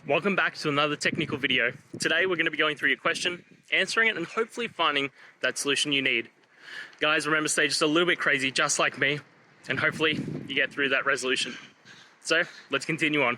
Welcome back to another technical video. Today we're going to be going through your question, answering it, and hopefully finding that solution you need. Guys, remember, stay just a little bit crazy, just like me, and hopefully you get through that resolution. So let's continue on.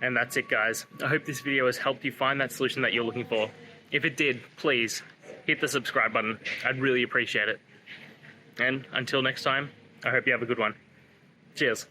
And that's it, guys. I hope this video has helped you find that solution that you're looking for. If it did, please hit the subscribe button. I'd really appreciate it. And until next time, I hope you have a good one. Cheers.